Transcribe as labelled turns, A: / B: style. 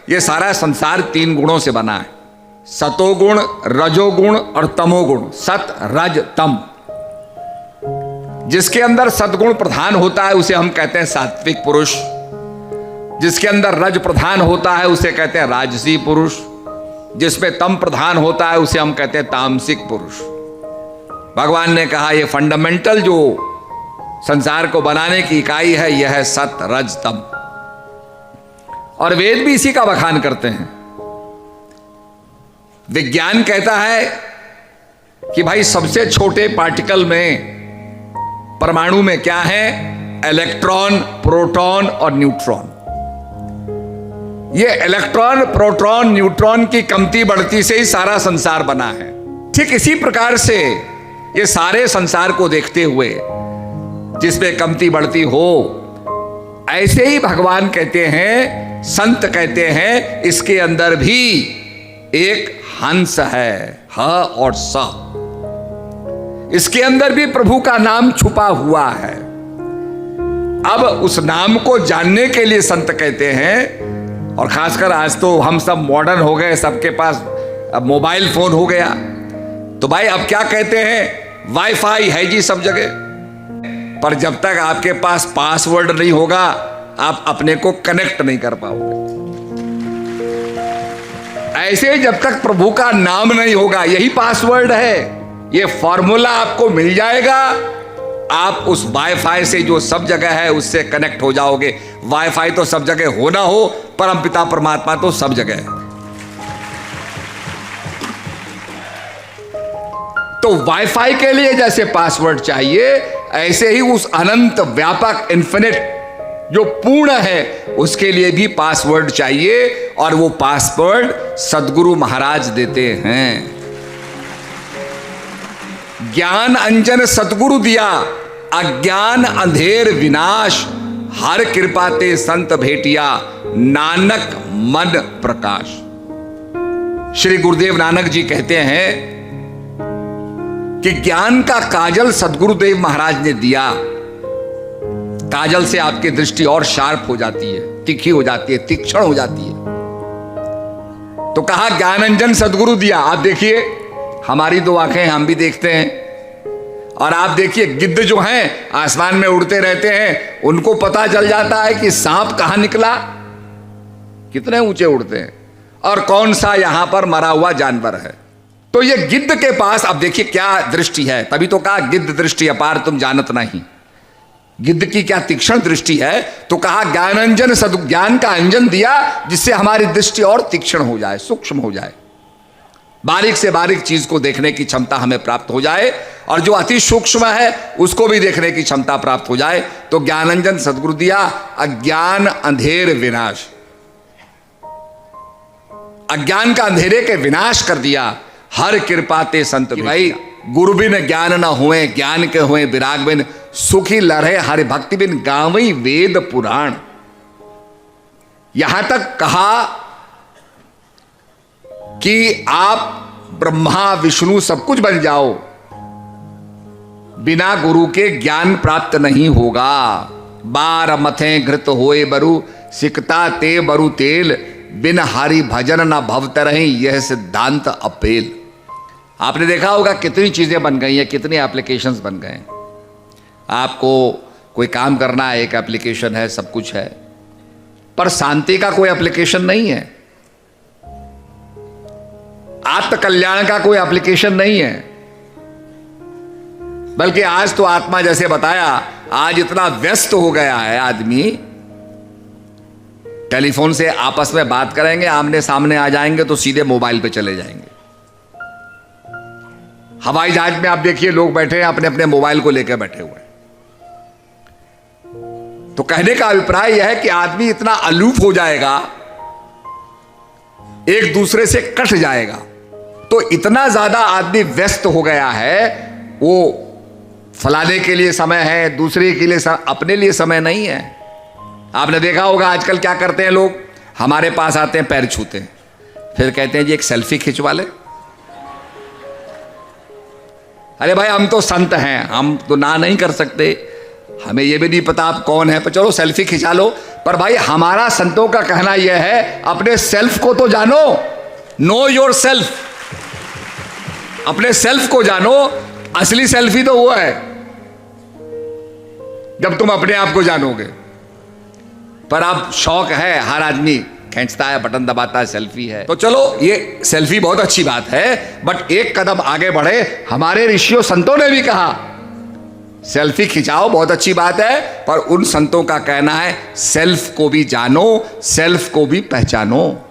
A: ये सारा संसार 3 गुणों से बना है, सतोगुण, रजोगुण और तमोगुण। सत, रज, तम। जिसके अंदर सद्गुण प्रधान होता है उसे हम कहते हैं सात्विक पुरुष, जिसके अंदर रज प्रधान होता है उसे कहते हैं राजसी पुरुष, जिसमें तम प्रधान होता है उसे हम कहते हैं तामसिक पुरुष। भगवान ने कहा ये फंडामेंटल जो संसार को बनाने की इकाई है यह है सत, रज, तम। और वेद भी इसी का बखान करते हैं। विज्ञान कहता है कि भाई सबसे छोटे पार्टिकल में, परमाणु में क्या है? इलेक्ट्रॉन, प्रोटॉन और न्यूट्रॉन। ये इलेक्ट्रॉन, प्रोटॉन, न्यूट्रॉन की कमती बढ़ती से ही सारा संसार बना है। ठीक इसी प्रकार से ये सारे संसार को देखते हुए जिसमें कमती बढ़ती हो, ऐसे ही भगवान कहते हैं, संत कहते हैं, इसके अंदर भी एक हंस है, ह और स। इसके अंदर भी प्रभु का नाम छुपा हुआ है। अब उस नाम को जानने के लिए संत कहते हैं, और खासकर आज तो हम सब मॉडर्न हो गए, सबके पास अब मोबाइल फोन हो गया, तो भाई अब क्या कहते हैं, वाईफाई है जी सब जगह। पर जब तक आपके पास पासवर्ड नहीं होगा आप अपने को कनेक्ट नहीं कर पाओगे। ऐसे जब तक प्रभु का नाम नहीं होगा, यही पासवर्ड है, ये फॉर्मूला आपको मिल जाएगा, आप उस वाईफाई से जो सब जगह है उससे कनेक्ट हो जाओगे। वाईफाई तो सब जगह हो ना हो, परमपिता परमात्मा तो सब जगह है। तो वाईफाई के लिए जैसे पासवर्ड चाहिए, ऐसे ही उस अनंत व्यापक इन्फिनिट जो पूर्ण है उसके लिए भी पासवर्ड चाहिए, और वो पासवर्ड सद्गुरु महाराज देते हैं। ज्ञान अंजन सतगुरु दिया, अज्ञान अंधेर विनाश, हर कृपा ते संत भेटिया, नानक मन प्रकाश। श्री गुरुदेव नानक जी कहते हैं कि ज्ञान का काजल सदगुरुदेव महाराज ने दिया। काजल से आपकी दृष्टि और शार्प हो जाती है, तीखी हो जाती है, तीक्ष्ण हो जाती है। तो कहा ज्ञानंजन सदगुरु दिया। आप देखिए हमारी 2 आंखें, हम भी देखते हैं, और आप देखिए गिद्ध जो हैं आसमान में उड़ते रहते हैं, उनको पता चल जाता है कि सांप कहां निकला, कितने ऊंचे उड़ते हैं, और कौन सा यहां पर मरा हुआ जानवर है। तो ये गिद्ध के पास अब देखिए क्या दृष्टि है। तभी तो कहा गिद्ध दृष्टि अपार तुम जानत नहीं। गिद्ध की क्या तीक्ष्ण दृष्टि है। तो कहा ज्ञानंजन ज्ञान का अंजन दिया, जिससे हमारी दृष्टि और तीक्ष्ण हो जाए, सूक्ष्म हो जाए, बारीक से बारीक चीज को देखने की क्षमता हमें प्राप्त हो जाए, और जो अति सूक्ष्म है उसको भी देखने की क्षमता प्राप्त हो जाए। तो ज्ञानंजन सदगुरु दिया, अज्ञान अंधेर विनाश, अज्ञान का अंधेरे के विनाश कर दिया। हर कृपा ते संत भाई, गुरु बिन ज्ञान न हुए, ज्ञान के हुए विराग बिन, सुखी लरहे हरि भक्ति बिन, गावई वेद पुराण। यहां तक कहा कि आप ब्रह्मा विष्णु सब कुछ बन जाओ, बिना गुरु के ज्ञान प्राप्त नहीं होगा। बार मथे घृत होए बरु, सिकता ते बरु तेल, बिन हरि भजन न भवत रहे, यह सिद्धांत अपेल। आपने देखा होगा कितनी चीजें बन गई हैं, कितने एप्लीकेशंस बन गए। आपको कोई काम करना है, एक एप्लीकेशन है, सब कुछ है, पर शांति का कोई एप्लीकेशन नहीं है, आत्मकल्याण का कोई एप्लीकेशन नहीं है। बल्कि आज तो आत्मा, जैसे बताया, आज इतना व्यस्त हो गया है आदमी, टेलीफोन से आपस में बात करेंगे, आमने सामने आ जाएंगे तो सीधे मोबाइल पे चले जाएंगे। हवाई जहाज में आप देखिए लोग बैठे हैं, अपने अपने मोबाइल को लेकर बैठे हुए। तो कहने का अभिप्राय यह है कि आदमी इतना अलूफ हो जाएगा, एक दूसरे से कट जाएगा। तो इतना ज्यादा आदमी व्यस्त हो गया है, वो फलाने के लिए समय है, दूसरे के लिए अपने लिए समय नहीं है। आपने देखा होगा आजकल क्या करते हैं लोग, हमारे पास आते हैं, पैर छूते हैं, फिर कहते हैं जी एक सेल्फी खिंचवा ले। अरे भाई हम तो संत हैं, हम तो ना नहीं कर सकते, हमें ये भी नहीं पता आप कौन है, पर चलो सेल्फी खिंचा लो। पर भाई हमारा संतों का कहना यह है, अपने सेल्फ को तो जानो, नो योर सेल्फ, अपने सेल्फ को जानो। असली सेल्फी तो वो है जब तुम अपने आप को जानोगे। पर अब शौक है, हर आदमी खींचता है, बटन दबाता है, सेल्फी है। तो चलो ये सेल्फी बहुत अच्छी बात है, बट एक कदम आगे बढ़े। हमारे ऋषियों संतों ने भी कहा सेल्फी खिंचाओ, बहुत अच्छी बात है, पर उन संतों का कहना है सेल्फ को भी जानो, सेल्फ को भी पहचानो।